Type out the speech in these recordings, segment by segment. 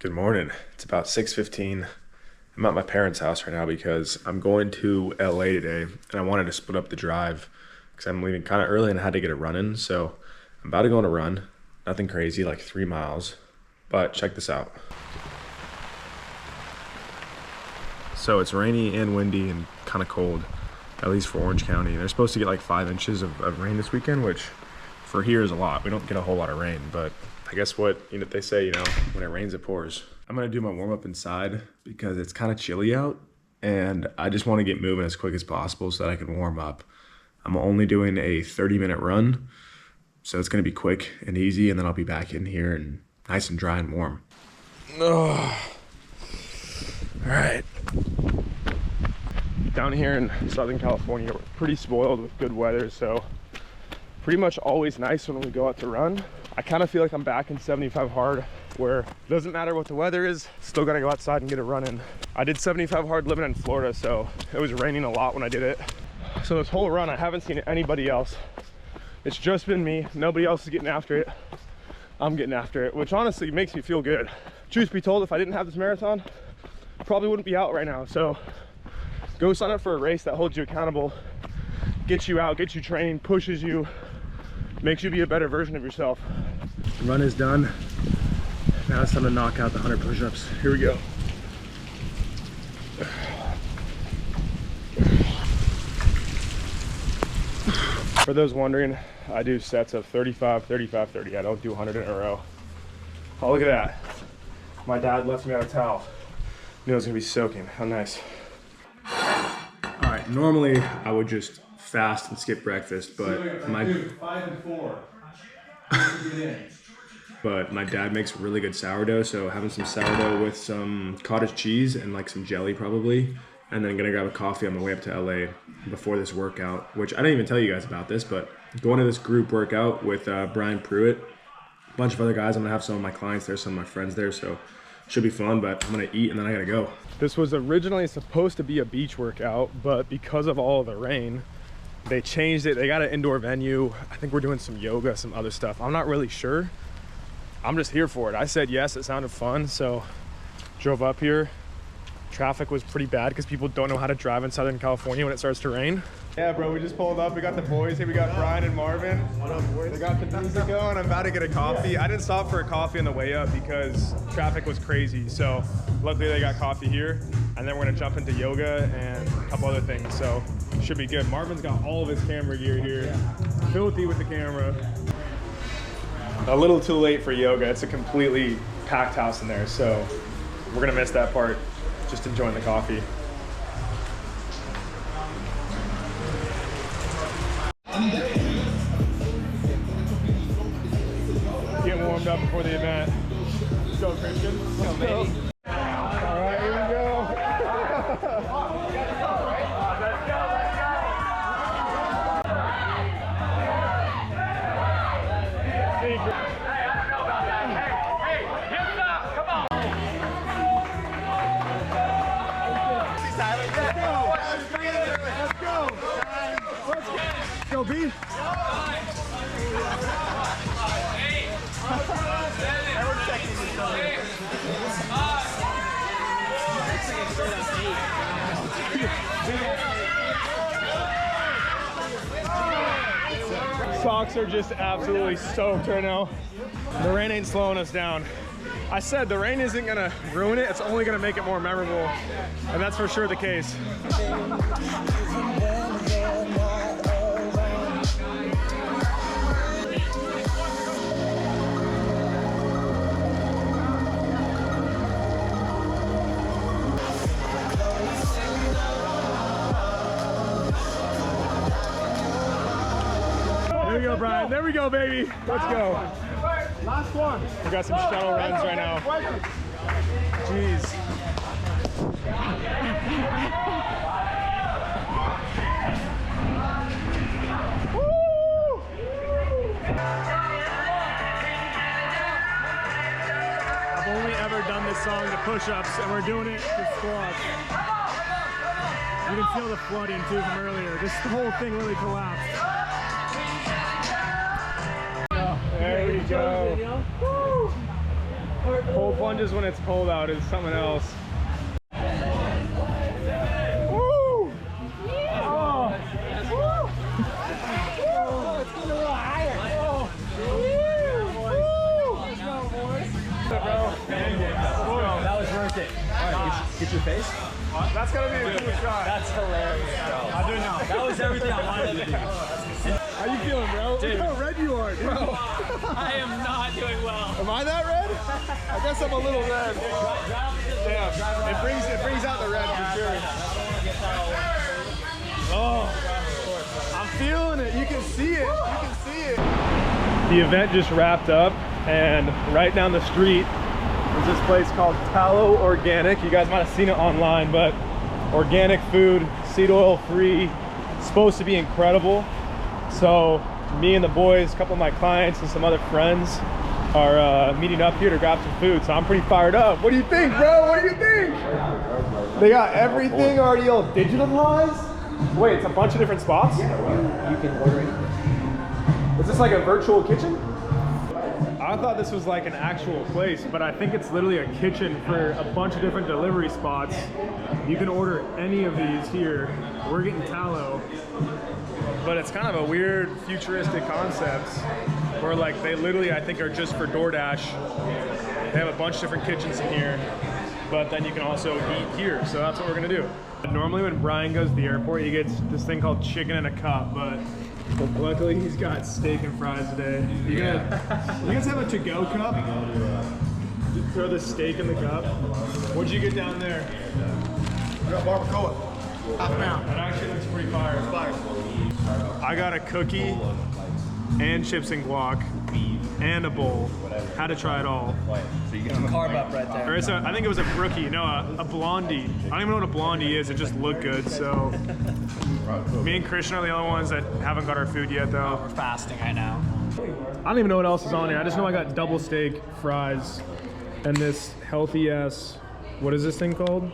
Good morning. It's about 6:15. I'm at my parents' house right now because I'm going to LA today and I wanted to split up the drive because I'm leaving kind of early and I had to get it running. So I'm about to go on a run. Nothing crazy, like 3 miles. But check this out. So it's rainy and windy and kind of cold, at least for Orange County. They're supposed to get like 5 inches of rain this weekend, which for here is a lot. We don't get a whole lot of rain, but I guess what they say, when it rains, it pours. I'm gonna do my warm up inside because it's kind of chilly out and I just want to get moving as quick as possible so that I can warm up. I'm only doing a 30-minute run, so it's gonna be quick and easy, and then I'll be back in here and nice and dry and warm. All right. Down here in Southern California, we're pretty spoiled with good weather, so pretty much always nice when we go out to run. I kind of feel like I'm back in 75 hard, where it doesn't matter what the weather is, still gotta go outside and get a run in. I did 75 hard living in Florida, so it was raining a lot when I did it. So this whole run, I haven't seen anybody else. It's just been me. Nobody else is getting after it. I'm getting after it, which honestly makes me feel good. Truth be told, if I didn't have this marathon, I probably wouldn't be out right now. So go sign up for a race that holds you accountable, gets you out, gets you training, pushes you, makes you be a better version of yourself. The run is done. Now it's time to knock out the 100 push-ups. Here we go. For those wondering, I do sets of 35, 35, 30. I don't do 100 in a row. Oh, look at that. My dad left me out a towel. Knew it was gonna be soaking. How nice. All right, normally I would just fast and skip breakfast, but my dad makes really good sourdough, so having some sourdough with some cottage cheese and like some jelly probably, and then gonna grab a coffee on my way up to LA before this workout, which I didn't even tell you guys about this, but going to this group workout with Brian Pruitt, a bunch of other guys. I'm gonna have some of my clients there, some of my friends there, so should be fun, but I'm gonna eat and then I gotta go. This was originally supposed to be a beach workout, but because of all of the rain, they changed it. They got an indoor venue. I think we're doing some yoga, some other stuff. I'm not really sure. I'm just here for it. I said yes, it sounded fun, so drove up here. Traffic was pretty bad because people don't know how to drive in Southern California when it starts to rain. Yeah, bro, we just pulled up. We got the boys here. We got Brian and Marvin. What up, boys? They got the music going. I'm about to get a coffee. I didn't stop for a coffee on the way up because traffic was crazy. So luckily they got coffee here. And then we're gonna jump into yoga and a couple other things. So should be good. Marvin's got all of his camera gear here. Filthy with the camera. A little too late for yoga. It's a completely packed house in there. So we're gonna miss that part. Just enjoying the coffee. Getting warmed up before the event. Let's go, Christian. Let's go. All right, here we go. Go, B. Socks are just absolutely soaked right now. The rain ain't slowing us down. I said the rain isn't gonna ruin it, it's only gonna make it more memorable. And that's for sure the case. There we go, Brian. There we go, baby. Let's go. Last one. We got some shuttle runs right now. Jeez. Woo! I've only ever done this song to push-ups, and we're doing it to squats. You can feel the flooding too from earlier. This whole thing really collapsed. There we go. Woo! Cold plunges when it's cold out is something else. Woo! Oh! Let's get a little higher. That was worth it. All right, get your face. That's gonna be a cool shot. That's hilarious, bro. I do know. That was everything I wanted to do. How you feeling, bro? Dude. Look how red you are, bro. I am not doing well. Am I that red? I guess I'm a little red. Yeah, it brings out the red for sure. Oh, I'm feeling it. You can see it. You can see it. The event just wrapped up, and right down the street is this place called Tallow Organic. You guys might have seen it online, but organic food, seed oil free, supposed to be incredible. So me and the boys, a couple of my clients and some other friends are meeting up here to grab some food. So I'm pretty fired up. What do you think, bro? What do you think? They got everything already all digitalized. Wait, it's a bunch of different spots? Yeah, you can order it. Is this like a virtual kitchen? I thought this was like an actual place, but I think it's literally a kitchen for a bunch of different delivery spots. You can order any of these here. We're getting tallow, but it's kind of a weird futuristic concept where like they literally, I think, are just for DoorDash. They have a bunch of different kitchens in here, but then you can also eat here. So that's what we're gonna do. Normally when Brian goes to the airport, he gets this thing called chicken in a cup, but luckily he's got steak and fries today. You guys have a to-go cup? Just throw the steak in the cup. What'd you get down there? I got barbacoa. Half pound. That actually looks pretty fire. I got a cookie and chips and guac and a bowl. Had to try it all. So you get some carb up right there. Or it's I think it was a brookie, no, a blondie. I don't even know what a blondie is, it just looked good, so. Me and Christian are the only ones that haven't got our food yet though. We're fasting right now. I don't even know what else is on here. I just know I got double steak, fries, and this healthy ass, what is this thing called?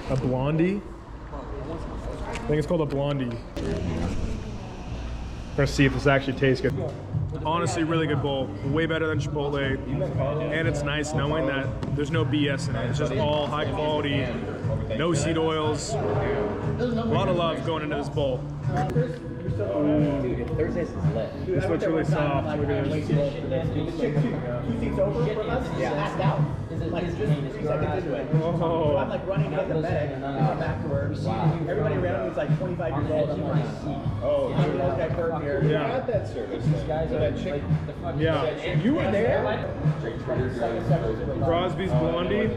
A blondie? I think it's called a blondie. Let's see if this actually tastes good. Honestly, really good bowl. Way better than Chipotle. And it's nice knowing that there's no BS in it. It's just all high quality, no seed oils. A lot of love going into this bowl. Dude, Thursdays is lit. This looks really soft. Look at this. 2 seats over from us, yeah. Passed out. Like just 2 seconds into it. So I'm like running to get the medic, back to work. Wow. Everybody around me is like 25 years old. I'm like, oh, I'm the guy hurt here. Yeah. Got that service. These guys are that chick. Yeah. You were there? Crosby's Blondie.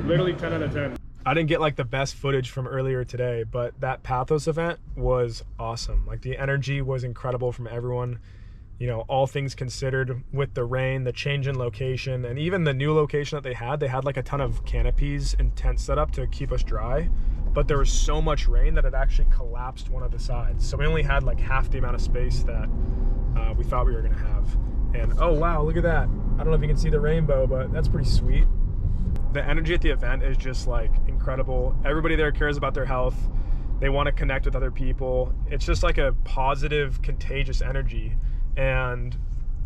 Literally 10 out of 10. I didn't get like the best footage from earlier today, but that Pathos event was awesome. Like the energy was incredible from everyone. You know, all things considered, with the rain, the change in location, and even the new location that they had like a ton of canopies and tents set up to keep us dry. But there was so much rain that it actually collapsed one of the sides. So we only had like half the amount of space that we thought we were gonna have. And oh wow, look at that. I don't know if you can see the rainbow, but that's pretty sweet. The energy at the event is just like incredible. Everybody there cares about their health. They want to connect with other people. It's just like a positive, contagious energy. And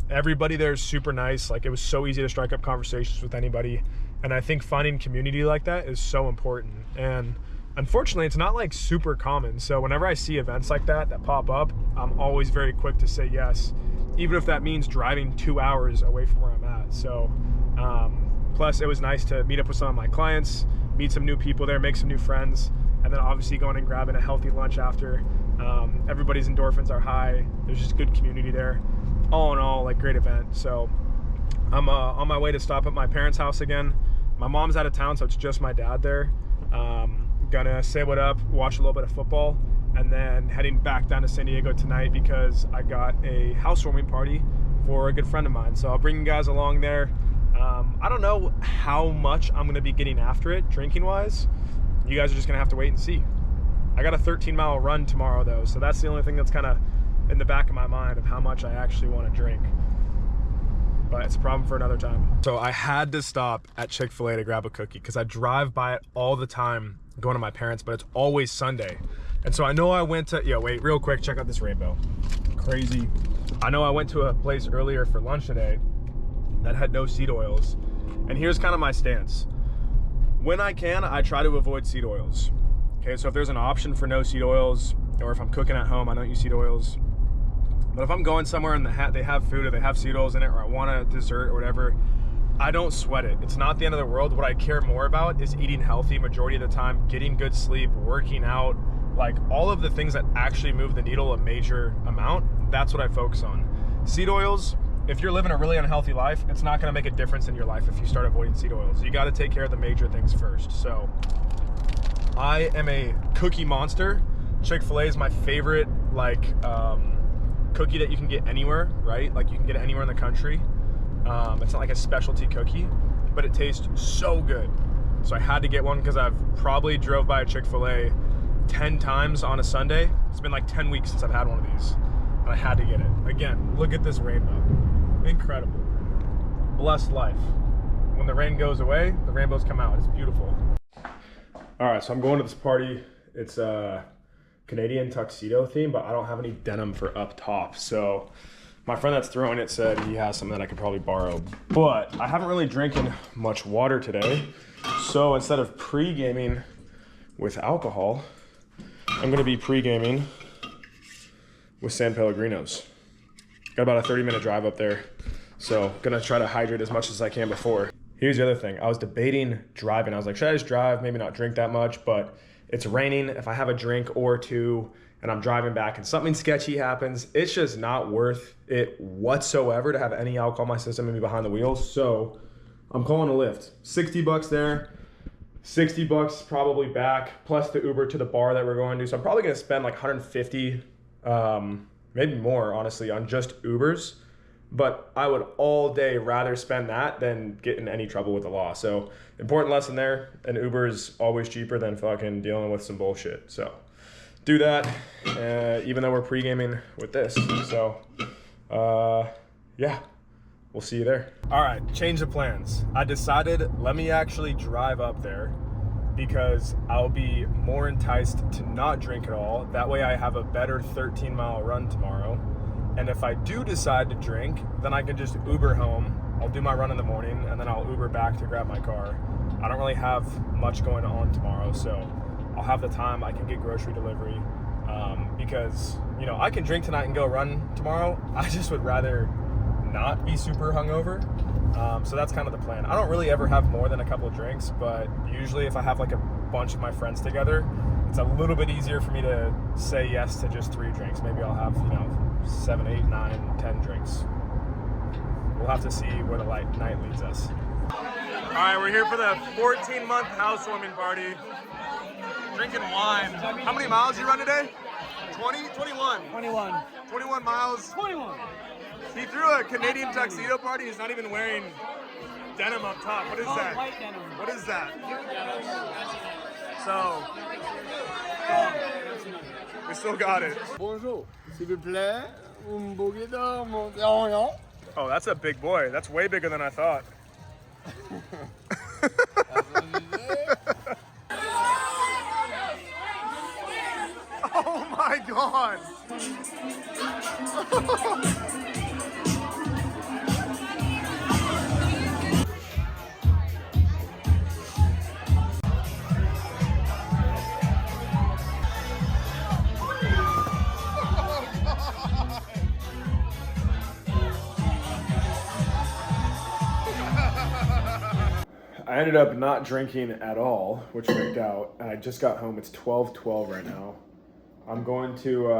everybody there is super nice. Like it was so easy to strike up conversations with anybody. And I think finding community like that is so important. And unfortunately, it's not like super common. So whenever I see events like that pop up, I'm always very quick to say yes, even if that means driving 2 hours away from where I'm at. So, plus, it was nice to meet up with some of my clients, meet some new people there, make some new friends, and then obviously going and grabbing a healthy lunch after. Everybody's endorphins are high. There's just good community there. All in all, like great event. So I'm on my way to stop at my parents' house again. My mom's out of town, so it's just my dad there. Gonna say what up, watch a little bit of football, and then heading back down to San Diego tonight because I got a housewarming party for a good friend of mine. So I'll bring you guys along there. I don't know how much I'm gonna be getting after it drinking wise. You guys are just gonna have to wait and see. I got a 13-mile run tomorrow though, so that's the only thing that's kind of in the back of my mind of how much I actually want to drink. But it's a problem for another time. So I had to stop at Chick-fil-A to grab a cookie because I drive by it all the time going to my parents, but it's always Sunday. And so I know I went to, wait, real quick, check out this rainbow. Crazy. I know I went to a place earlier for lunch today, that had no seed oils. And here's kind of my stance. When I can, I try to avoid seed oils. Okay, so if there's an option for no seed oils, or if I'm cooking at home, I don't use seed oils. But if I'm going somewhere and they have food or they have seed oils in it, or I want a dessert or whatever, I don't sweat it. It's not the end of the world. What I care more about is eating healthy majority of the time, getting good sleep, working out, like all of the things that actually move the needle a major amount. That's what I focus on. Seed oils, if you're living a really unhealthy life, it's not gonna make a difference in your life if you start avoiding seed oils. You gotta take care of the major things first. So I am a cookie monster. Chick-fil-A is my favorite cookie that you can get anywhere, right? Like you can get it anywhere in the country. It's not like a specialty cookie, but it tastes so good. So I had to get one because I've probably drove by a Chick-fil-A 10 times on a Sunday. It's been like 10 weeks since I've had one of these, and I had to get it. Again, look at this rainbow. Incredible. Blessed life. When the rain goes away, the rainbows come out. It's beautiful. All right, so I'm going to this party. It's a Canadian tuxedo theme, but I don't have any denim for up top. So my friend that's throwing it said he has some that I could probably borrow, but I haven't really drinking much water today. So instead of pre-gaming with alcohol, I'm gonna be pre-gaming with San Pellegrinos. Got about a 30-minute drive up there, so gonna try to hydrate as much as I can before. Here's the other thing. I was debating driving. I was like, should I just drive, maybe not drink that much, but it's raining. If I have a drink or two and I'm driving back and something sketchy happens, it's just not worth it whatsoever to have any alcohol in my system and be behind the wheels. So I'm calling a Lyft. 60 bucks there, 60 bucks probably back, plus the Uber to the bar that we're going to. So I'm probably gonna spend like 150, maybe more honestly, on just Ubers. But I would all day rather spend that than get in any trouble with the law. So important lesson there, an Uber is always cheaper than fucking dealing with some bullshit. So do that, even though we're pre-gaming with this. So yeah, we'll see you there. All right, change of plans. I decided, let me actually drive up there because I'll be more enticed to not drink at all. That way I have a better 13-mile run tomorrow. And if I do decide to drink, then I can just Uber home. I'll do my run in the morning and then I'll Uber back to grab my car. I don't really have much going on tomorrow, so I'll have the time. I can get grocery delivery because, you know, I can drink tonight and go run tomorrow. I just would rather not be super hungover. So that's kind of the plan. I don't really ever have more than a couple of drinks, but usually if I have like a bunch of my friends together, it's a little bit easier for me to say yes to just 3 drinks. Maybe I'll have, 7, 8, 9, 10 drinks. We'll have to see where the night leads us. All right, we're here for the 14-month housewarming party. Drinking wine. How many miles did you run today? 20? 21. 21. 21 miles. 21. He threw a Canadian tuxedo party. He's not even wearing denim up top. What is that? White denim. What is that? So, we still got it. Bonjour, s'il vous plaît, un bouquet d'orange. Oh, that's a big boy. That's way bigger than I thought. Oh my God. I ended up not drinking at all, which worked out, and I just got home. It's 12:12 right now. I'm going to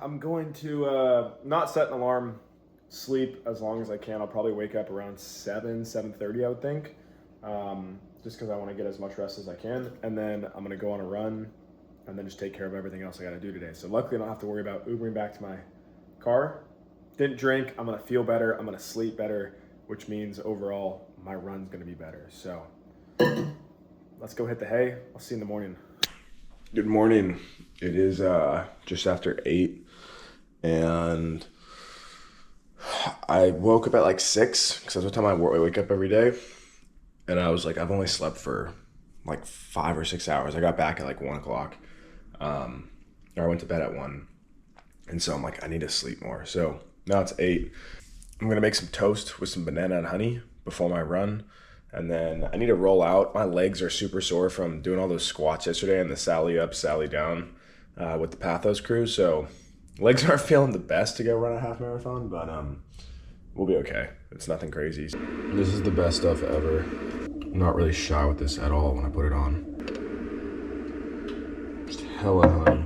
I'm going to not set an alarm, sleep as long as I can. I'll probably wake up around 7:30, I would think, just because I want to get as much rest as I can. And then I'm going to go on a run and then just take care of everything else I got to do today. So luckily I don't have to worry about Ubering back to my car. Didn't drink, I'm going to feel better, I'm going to sleep better, which means overall my run's going to be better. So let's go hit the hay. I'll see you in the morning. Good morning. It is just after 8 and I woke up at like 6 because that's what time I wake up every day. And I was like, I've only slept for like 5 or 6 hours. I got back at like 1 o'clock. Or I went to bed at 1. And so I'm like, I need to sleep more. So now it's 8. I'm going to make some toast with some banana and honey before my run. And then I need to roll out. My legs are super sore from doing all those squats yesterday and the Sally up, Sally down with the Pathos crew. So legs aren't feeling the best to go run a half marathon, but we'll be okay. It's nothing crazy. This is the best stuff ever. I'm not really shy with this at all when I put it on. Just hella honey.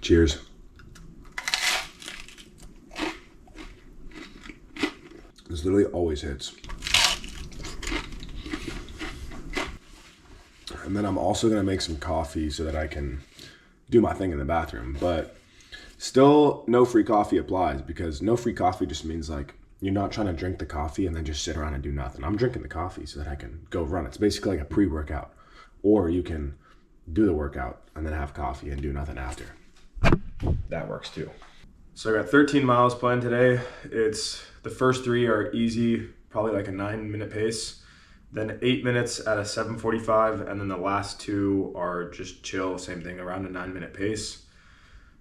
Cheers. This literally always hits. And then I'm also gonna make some coffee so that I can do my thing in the bathroom. But still, no free coffee applies, because no free coffee just means like you're not trying to drink the coffee and then just sit around and do nothing. I'm drinking the coffee so that I can go run. It's basically like a pre-workout. Or you can do the workout and then have coffee and do nothing after. That works too. So I got 13 miles planned today. The first 3 are easy, probably like a 9-minute pace. Then 8 minutes at a 7:45, and then the last 2 are just chill, same thing, around a 9-minute pace.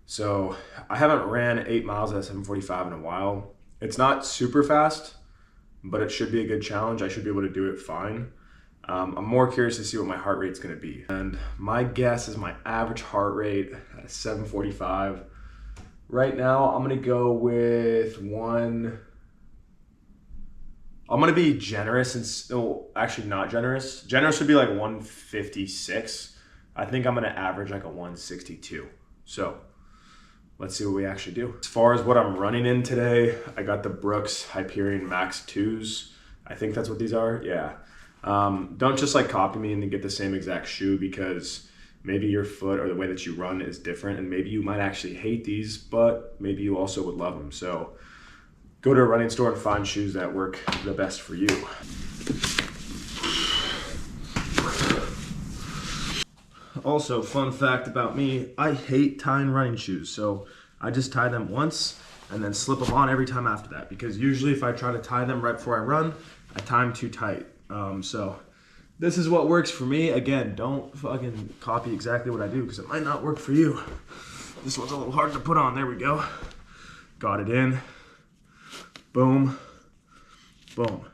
So I haven't ran 8 miles at a 7:45 in a while. It's not super fast, but it should be a good challenge. I should be able to do it fine. I'm more curious to see what my heart rate's gonna be. And my guess is my average heart rate at 7:45. Right now, I'm gonna go with I'm gonna be generous and still, actually not generous. Generous would be like 156. I think I'm gonna average like a 162. So let's see what we actually do. As far as what I'm running in today, I got the Brooks Hyperion Max 2s. I think that's what these are, yeah. Don't just like copy me and then get the same exact shoe, because maybe your foot or the way that you run is different, and maybe you might actually hate these, but maybe you also would love them. So go to a running store and find shoes that work the best for you. Also, fun fact about me, I hate tying running shoes. So I just tie them once and then slip them on every time after that, because usually if I try to tie them right before I run, I tie them too tight. So this is what works for me. Again, don't fucking copy exactly what I do, because it might not work for you. This one's a little hard to put on. There we go. Got it in. Boom. Boom.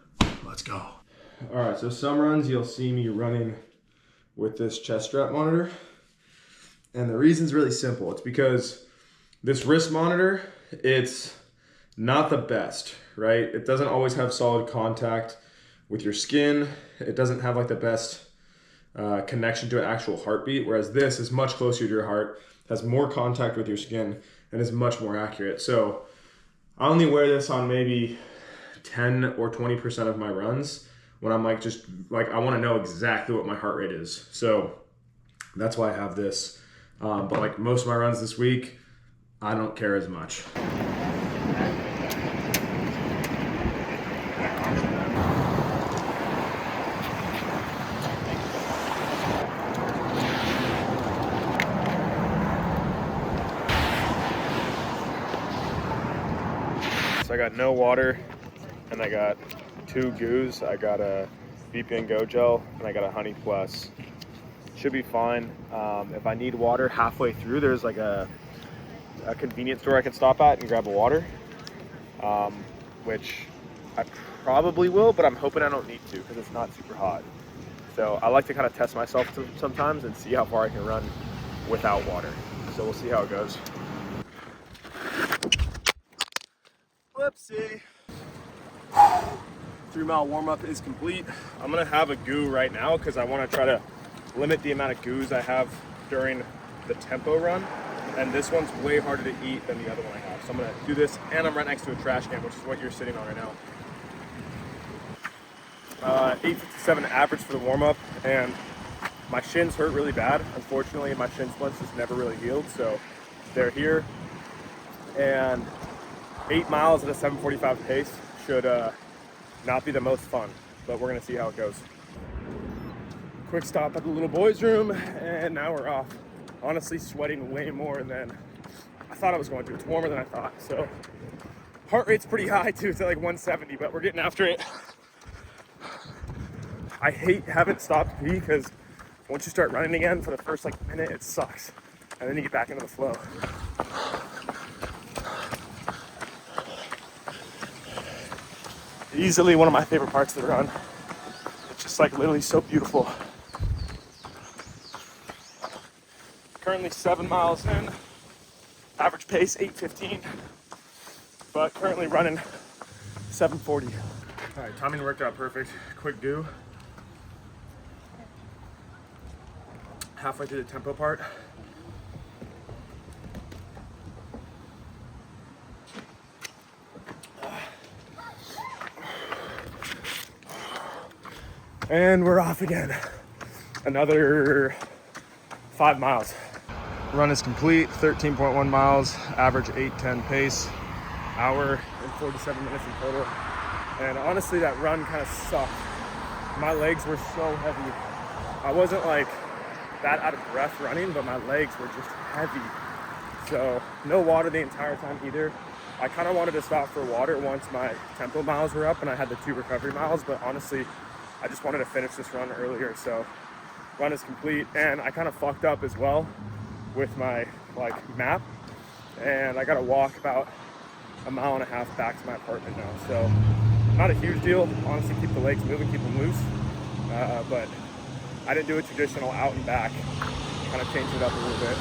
Let's go. All right, so some runs you'll see me running with this chest strap monitor. And the reason's really simple. It's because this wrist monitor, it's not the best, right? It doesn't always have solid contact with your skin. It doesn't have like the best connection to an actual heartbeat, whereas this is much closer to your heart, has more contact with your skin, and is much more accurate. So I only wear this on maybe 10 or 20% of my runs when I'm like, just like, I want to know exactly what my heart rate is. So that's why I have this. But like most of my runs this week, I don't care as much. So I got no water, and I got 2 goos. I got a VPN Go gel, and I got a Honey Plus. Should be fine. If I need water halfway through, there's like a convenience store I can stop at and grab a water, which I probably will, but I'm hoping I don't need to, because it's not super hot. So I like to kind of test myself sometimes and see how far I can run without water. So we'll see how it goes. Whoopsie. 3-mile warm-up is complete. I'm gonna have a goo right now because I want to try to limit the amount of goos I have during the tempo run, and this one's way harder to eat than the other one I have. So I'm gonna do this, and I'm right next to a trash can, which is what you're sitting on right now. 8:57 average for the warm-up, and my shins hurt really bad. Unfortunately, my shin splints just never really healed, so they're here. And 8 miles at a 7:45 pace should not be the most fun, but we're gonna see how it goes. Quick stop at the little boys' room, and now we're off. Honestly, sweating way more than I thought I was going to. It's warmer than I thought, so Heart rate's pretty high too, it's at like 170, but we're getting after it. I hate having to stop to pee because once you start running again for the first like minute, it sucks. And then you get back into the flow. Easily one of my favorite parts of the run. It's just like literally so beautiful. Currently 7 miles in, average pace 8:15, but currently running 7:40. All right, timing worked out perfect. Quick do. Halfway through the tempo part. And we're off again. Another 5 miles. Run is complete, 13.1 miles, average 8:10 pace, hour and 47 minutes in total. And honestly, that run kind of sucked. My legs were so heavy. I wasn't like that out of breath running, but my legs were just heavy. So no water the entire time either. I kind of wanted to stop for water once my tempo miles were up and I had the 2 recovery miles, but honestly, I just wanted to finish this run earlier. So run is complete, and I kind of fucked up as well with my like map, and I got to walk about 1.5 miles back to my apartment now. So not a huge deal, honestly. Keep the legs moving, keep them loose, but I didn't do a traditional out and back, kind of changed it up a little bit.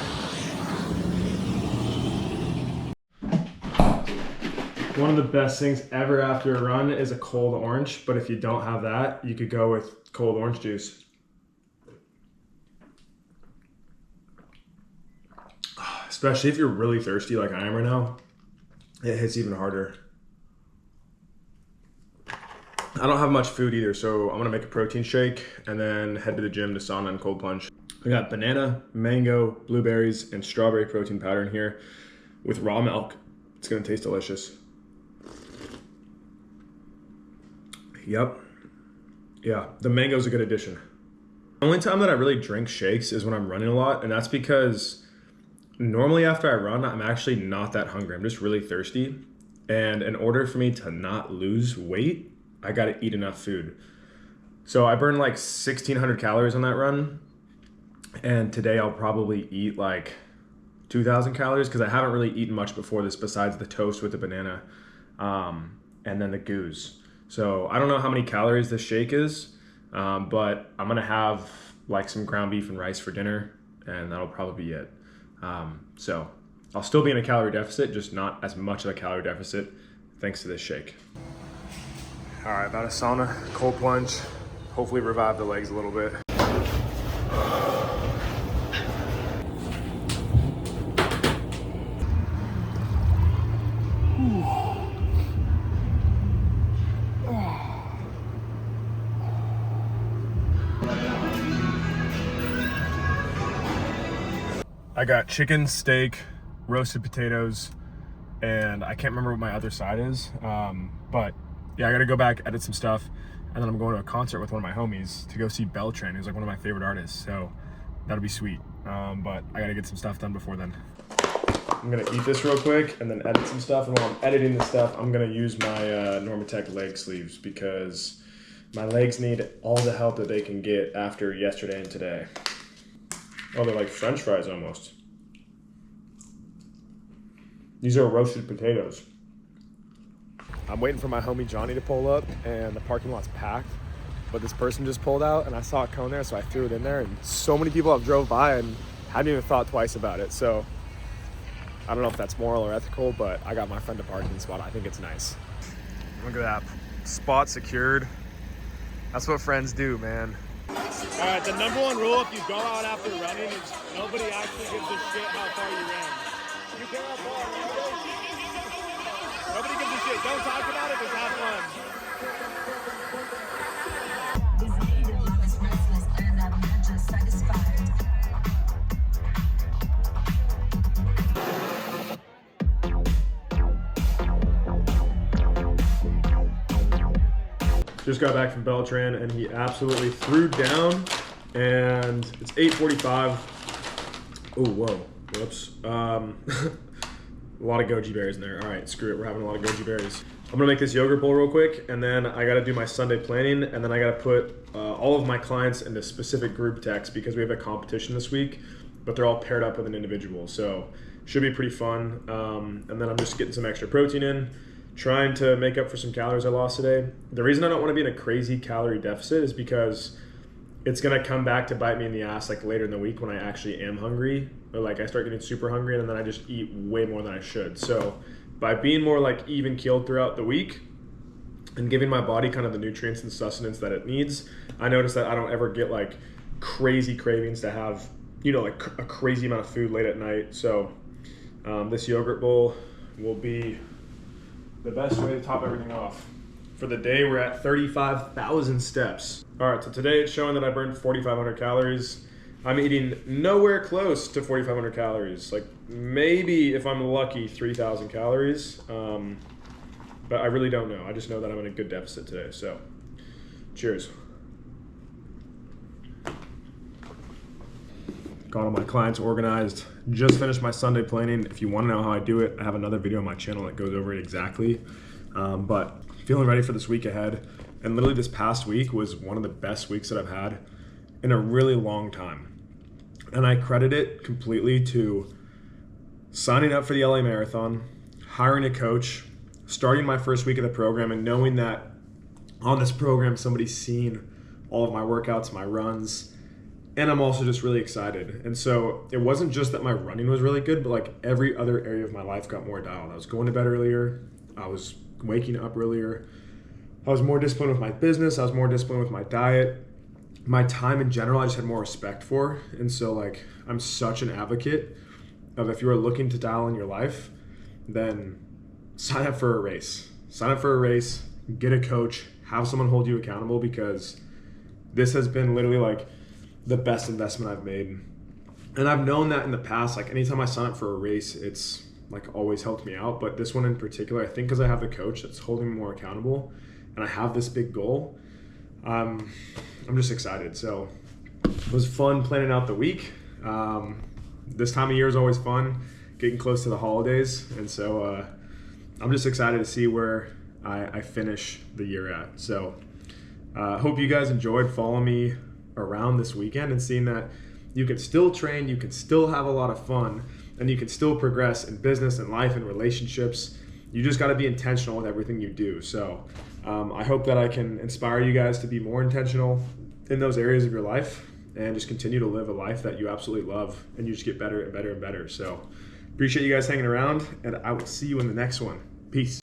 One of the best things ever after a run is a cold orange, but if you don't have that, you could go with cold orange juice. Especially if you're really thirsty like I am right now, it hits even harder. I don't have much food either, so I'm gonna make a protein shake and then head to the gym to sauna and cold plunge. I got banana, mango, blueberries, and strawberry protein powder in here with raw milk. It's gonna taste delicious. Yep. Yeah, the mango's a good addition. The only time that I really drink shakes is when I'm running a lot, and that's because normally after I run, I'm actually not that hungry. I'm just really thirsty. And in order for me to not lose weight, I gotta eat enough food. So I burned like 1,600 calories on that run. And today I'll probably eat like 2,000 calories because I haven't really eaten much before this besides the toast with the banana and then the goose. So I don't know how many calories this shake is, but I'm gonna have like some ground beef and rice for dinner, and that'll probably be it. So I'll still be in a calorie deficit, just not as much of a calorie deficit thanks to this shake. All right, about a sauna, cold plunge, hopefully revive the legs a little bit. I got chicken, steak, roasted potatoes, and I can't remember what my other side is. But yeah, I gotta go back, edit some stuff, and then I'm going to a concert with one of my homies to go see Beltran, who's like one of my favorite artists. So that'll be sweet. But I gotta get some stuff done before then. I'm gonna eat this real quick and then edit some stuff. And while I'm editing this stuff, I'm gonna use my Normatec leg sleeves because my legs need all the help that they can get after yesterday and today. Oh, they're like French fries almost. These are roasted potatoes. I'm waiting for my homie Johnny to pull up, and the parking lot's packed. But this person just pulled out, and I saw a cone there, so I threw it in there. And so many people have drove by and hadn't even thought twice about it. So I don't know if that's moral or ethical, but I got my friend a parking spot. I think it's nice. Look at that. Spot secured. That's what friends do, man. All right, the number one rule if you go out after running is nobody actually gives a shit how far you ran. You care how far you ran. Nobody gives a shit. Don't talk about it, just have fun. Just got back from Beltran and he absolutely threw down, and it's 8:45. Oh, whoa, whoops. A lot of goji berries in there. All right, screw it. We're having a lot of goji berries. I'm gonna make this yogurt bowl real quick, and then I gotta do my Sunday planning, and then I gotta put all of my clients into specific group text because we have a competition this week, but they're all paired up with an individual. So should be pretty fun. And then I'm just getting some extra protein in, trying to make up for some calories I lost today. The reason I don't wanna be in a crazy calorie deficit is because it's gonna come back to bite me in the ass like later in the week when I actually am hungry, or like I start getting super hungry and then I just eat way more than I should. So by being more like even keeled throughout the week and giving my body kind of the nutrients and sustenance that it needs, I notice that I don't ever get like crazy cravings to have, you know, like a crazy amount of food late at night. So this yogurt bowl will be the best way to top everything off. For the day, we're at 35,000 steps. All right, so today it's showing that I burned 4,500 calories. I'm eating nowhere close to 4,500 calories. Like maybe, if I'm lucky, 3,000 calories. But I really don't know. I just know that I'm in a good deficit today, so cheers. Got all my clients organized. Just finished my Sunday planning. If you want to know how I do it, I have another video on my channel that goes over it exactly. But feeling ready for this week ahead. And literally this past week was one of the best weeks that I've had in a really long time. And I credit it completely to signing up for the LA Marathon, hiring a coach, starting my first week of the program, and knowing that on this program somebody's seen all of my workouts, my runs, and I'm also just really excited. And so it wasn't just that my running was really good, but like every other area of my life got more dialed. I was going to bed earlier, I was waking up earlier, I was more disciplined with my business, I was more disciplined with my diet. My time in general, I just had more respect for. And so like, I'm such an advocate of, if you are looking to dial in your life, then sign up for a race. Sign up for a race, get a coach, have someone hold you accountable, because this has been literally like the best investment I've made. And I've known that in the past, like anytime I sign up for a race, it's like always helped me out. But this one in particular, I think because I have the coach that's holding me more accountable and I have this big goal, I'm just excited. So it was fun planning out the week. This time of year is always fun, getting close to the holidays. And so I'm just excited to see where I finish the year at. So hope you guys enjoyed following me around this weekend and seeing that you can still train, you can still have a lot of fun, and you can still progress in business and life and relationships. You just got to be intentional with everything you do. So I hope that I can inspire you guys to be more intentional in those areas of your life and just continue to live a life that you absolutely love, and you just get better and better and better. So appreciate you guys hanging around, and I will see you in the next one. Peace.